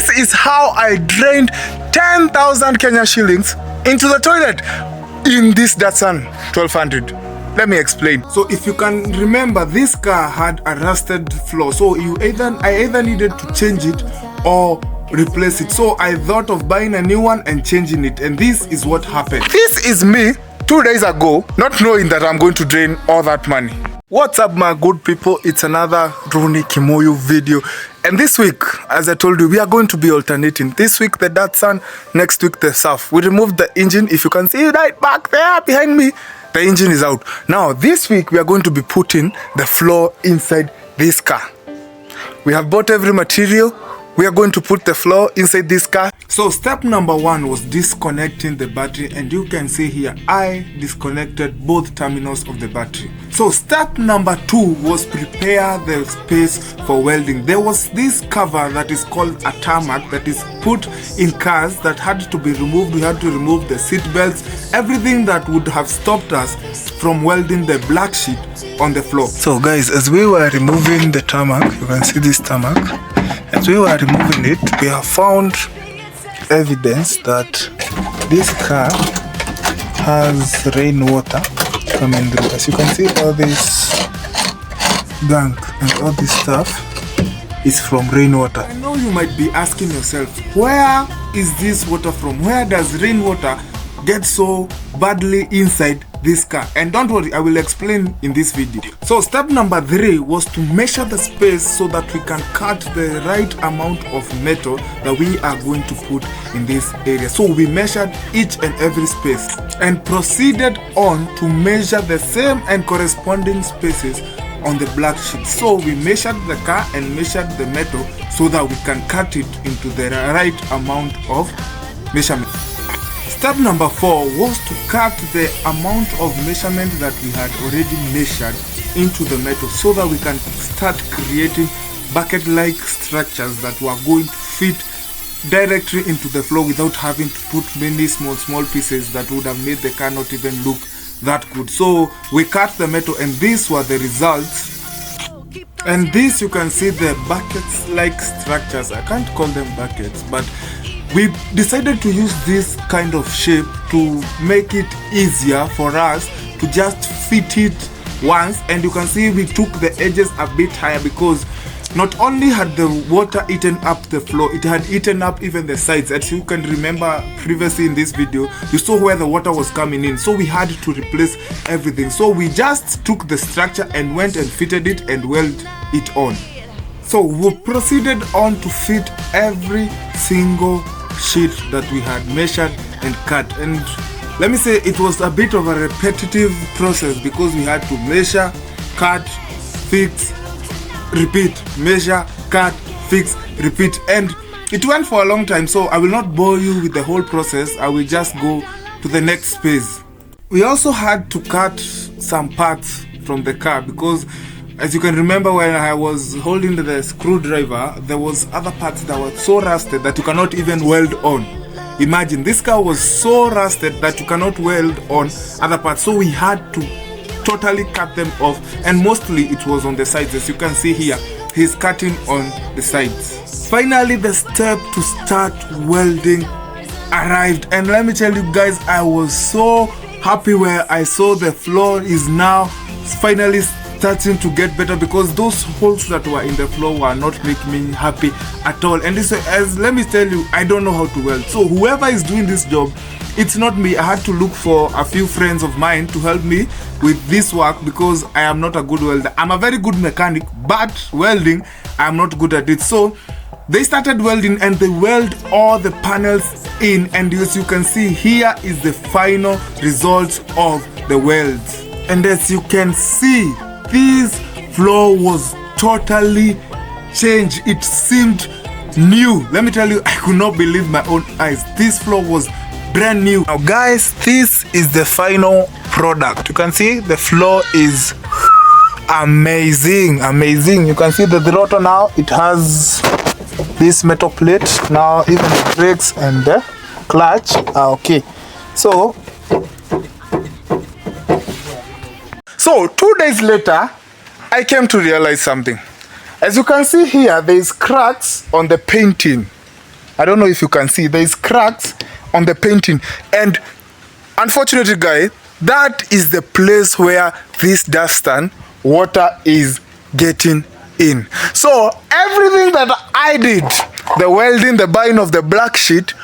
this is how I drained 10,000 Kenya shillings into the toilet in this Datsun 1200. Let me explain. So if you can remember, this car had a rusted floor, so I either needed to change it or replace it. So I thought of buying a new one and changing it, and this is what happened. This is me 2 days ago, not knowing that I'm going to drain all that money. What's up, my good people? It's another Rooney Kimoyo video, and this week, as I told you, we are going to be alternating. This week the Datsun, next week the Surf. We removed the engine. If you can see it right back there behind me, the engine is out. Now this week we are going to be putting the floor inside this car. We have bought every material. We are going to put the floor inside this car. So step number 1 was disconnecting the battery, and you can see here I disconnected both terminals of the battery. So step number 2 was prepare the space for welding. There was this cover that is called a tarmac that is put in cars that had to be removed. We had to remove the seat belts, everything that would have stopped us from welding the black sheet on the floor. So guys, as we were removing the tarmac, you can see this tarmac. As we were removing it, we have found evidence that this car has rainwater coming through. As you can see, all this gunk and all this stuff is from rainwater. I know you might be asking yourself, where is this water from? Where does rainwater get so badly inside this car? And don't worry, I will explain in this video. So step number 3 was to measure the space so that we can cut the right amount of metal that we are going to put in this area. So we measured each and every space and proceeded on to measure the same and corresponding spaces on the black sheet. So we measured the car and measured the metal so that we can cut it into the right amount of measurement. Step number 4 was to cut the amount of measurement that we had already measured into the metal so that we can start creating bucket-like structures that were going to fit directly into the floor without having to put many small pieces that would have made the car not even look that good. So we cut the metal, and these were the results. And this, you can see the buckets-like structures. I can't call them buckets, but we decided to use this kind of shape to make it easier for us to just fit it once. And you can see we took the edges a bit higher because not only had the water eaten up the floor, it had eaten up even the sides. As you can remember previously in this video, you saw where the water was coming in, so we had to replace everything. So we just took the structure and went and fitted it and welded it on. So we proceeded on to fit every single sheet that we had measured and cut. And let me say, it was a bit of a repetitive process because we had to measure, cut, fix, repeat, measure, cut, fix, repeat, and it went for a long time. So I will not bore you with the whole process. I will just go to the next phase. We also had to cut some parts from the car because, as you can remember, when I was holding the screwdriver, there was other parts that were so rusted that you cannot even weld on. Imagine, this car was so rusted that you cannot weld on other parts. So we had to totally cut them off, and mostly it was on the sides. As you can see here, he's cutting on the sides. Finally, the step to start welding arrived, and let me tell you guys, I was so happy where I saw the floor is now finally starting to get better, because those holes that were in the floor were not making me happy at all. And this, as let me tell you, I don't know how to weld. So whoever is doing this job, it's not me. I had to look for a few friends of mine to help me with this work because I am not a good welder. I'm a very good mechanic, but welding, I'm not good at it. So they started welding and they weld all the panels in, and as you can see, here is the final result of the welds. And as you can see, this floor was totally changed. It seemed new. Let me tell you, I could not believe my own eyes. This floor was brand new. Now guys, this is the final product. You can see the floor is amazing. You can see the throttle now. It has this metal plate. Now even the brakes and the clutch are okay. So 2 days later, I came to realize something. As you can see here, there is cracks on the painting. I don't know if you can see, there is cracks on the painting, and unfortunately guys, that is the place where this Datsun water is getting in. So everything that I did, the welding, the buying of the black sheet,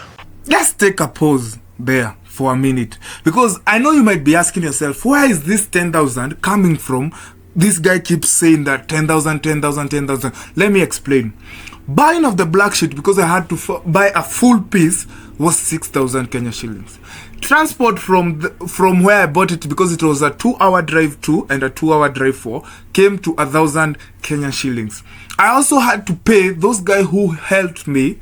let's take a pause there for a minute, because I know you might be asking yourself, where is this 10,000 coming from? This guy keeps saying that 10,000, 10,000, 10,000. Let me explain. Buying of the black sheet, because I had to buy a full piece, was 6,000 Kenya shillings. Transport from where I bought it, because it was a 2-hour drive to and a 2-hour drive for, came to 1,000 Kenya shillings. I also had to pay those guys who helped me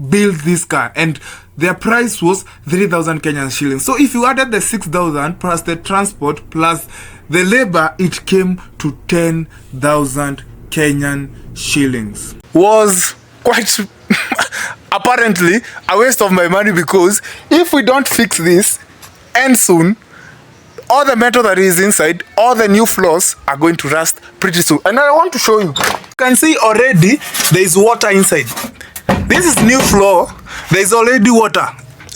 build this car, and their price was 3,000 Kenyan shillings. So if you added the 6,000 plus the transport plus the labor, it came to 10,000 Kenyan shillings. Was quite apparently a waste of my money, because if we don't fix this, and soon all the metal that is inside, all the new floors are going to rust pretty soon. And I want to show you. You can see already there is water inside. This is new floor. There is already water.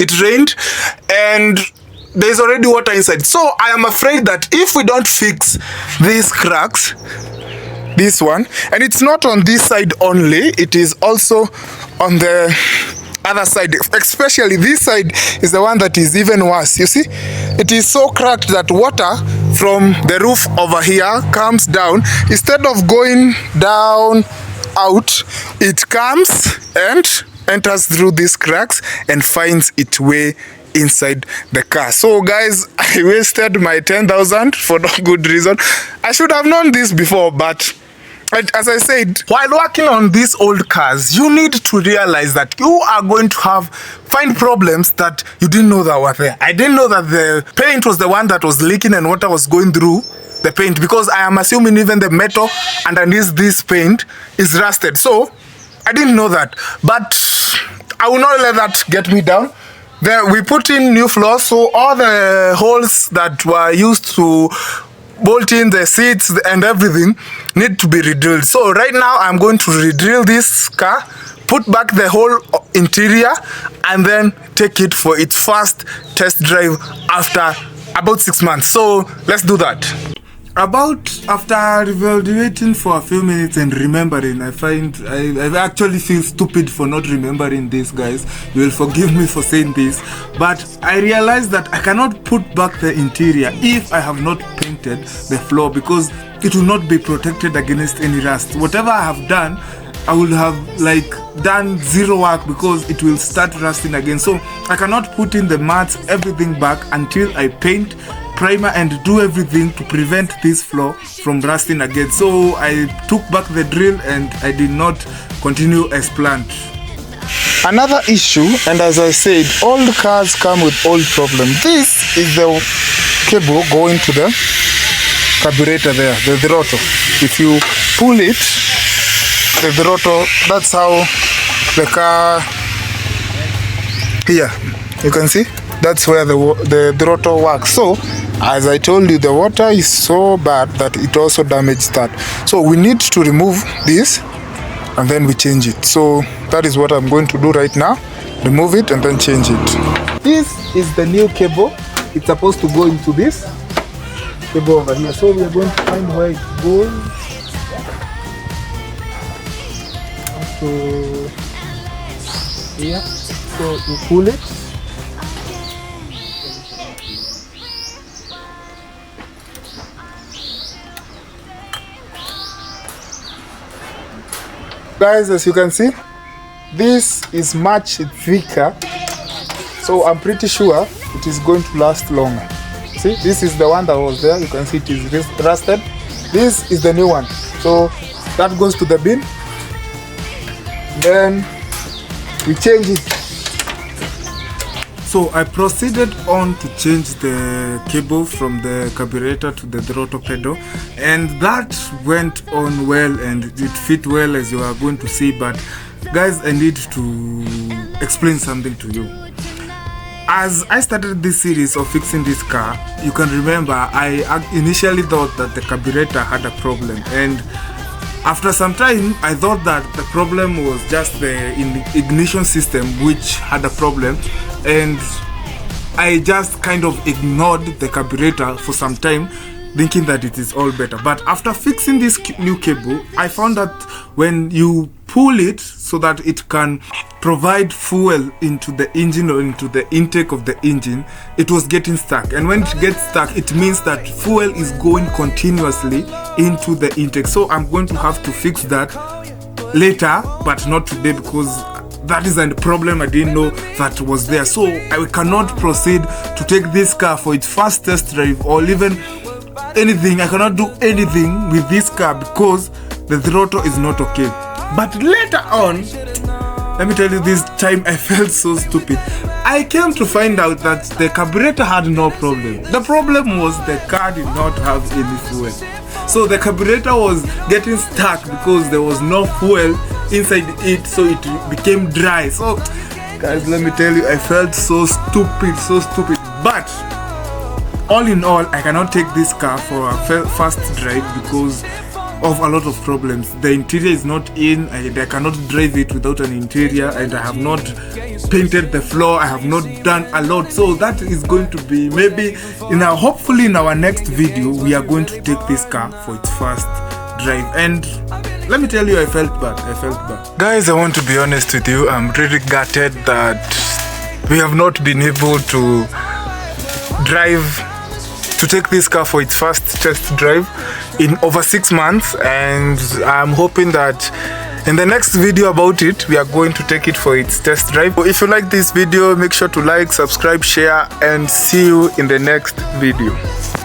It rained and there is already water inside. So I am afraid that if we don't fix these cracks, this one, and it's not on this side only, it is also on the other side, especially this side is the one that is even worse. You see, it is so cracked that water from the roof over here comes down. Instead of going down out, it comes and enters through these cracks and finds its way inside the car. So guys, I wasted my 10,000 for no good reason. I should have known this before, but as I said, while working on these old cars, you need to realize that you are going to find problems that you didn't know that were there. I didn't know that the paint was the one that was leaking and water was going through the paint, because I am assuming even the metal underneath this paint is rusted. So I didn't know that, but I will not let that get me down. Then we put in new floors, so all the holes that were used to bolt in the seats and everything need to be redrilled. So right now I'm going to redrill this car, put back the whole interior, and then take it for its first test drive after about 6 months. So let's do that. After evaluating for a few minutes and remembering, I actually feel stupid for not remembering this, guys. You will forgive me for saying this, but I realized that I cannot put back the interior if I have not painted the floor, because it will not be protected against any rust. Whatever I have done, I will have done zero work, because it will start rusting again. So I cannot put in the mats, everything back, until I paint, primer, and do everything to prevent this floor from rusting again. So I took back the drill and I did not continue as planned. Another issue, and as I said, old cars come with old problems. This is the cable going to the carburetor there, the throttle. If you pull it, the throttle, that's how the car, here, you can see, that's where the throttle works. So as I told you, the water is so bad that it also damaged that. So we need to remove this and then we change it. So that is what I'm going to do right now. Remove it and then change it. This is the new cable. It's supposed to go into this cable over here. So we are going to find where it goes. So here, so you pull it. Guys, as you can see, this is much thicker, so I'm pretty sure it is going to last longer. See, this is the one that was there. You can see it is rusted. This is the new one, so that goes to the bin. Then we change it. So I proceeded on to change the cable from the carburetor to the throttle pedal, and that went on well and it fit well, as you are going to see. But guys, I need to explain something to you. As I started this series of fixing this car, you can remember I initially thought that the carburetor had a problem, and After some time, I thought that the problem was just the ignition system which had a problem, and I just kind of ignored the carburetor for some time, thinking that it is all better. But after fixing this new cable, I found that when you pull it so that it can provide fuel into the engine or into the intake of the engine, it was getting stuck. And when it gets stuck, it means that fuel is going continuously into the intake. So I'm going to have to fix that later, but not today, because that is a problem I didn't know that was there. So I cannot proceed to take this car for its first test drive or even anything. I cannot do anything with this car because the throttle is not okay. But later on, let me tell you, this time I felt so stupid. I came to find out that the carburetor had no problem. The problem was the car did not have any fuel. So the carburetor was getting stuck because there was no fuel inside it, so it became dry. So guys, let me tell you, I felt so stupid. But all in all, I cannot take this car for a fast drive because of a lot of problems. The interior is not in, I cannot drive it without an interior, and I have not painted the floor, I have not done a lot. So that is going to be maybe hopefully in our next video we are going to take this car for its first drive. And let me tell you, I felt bad. Guys, I want to be honest with you, I'm really gutted that we have not been able to take this car for its first test drive in over 6 months, and I'm hoping that in the next video about it, we are going to take it for its test drive. So if you like this video, make sure to like, subscribe, share, and see you in the next video.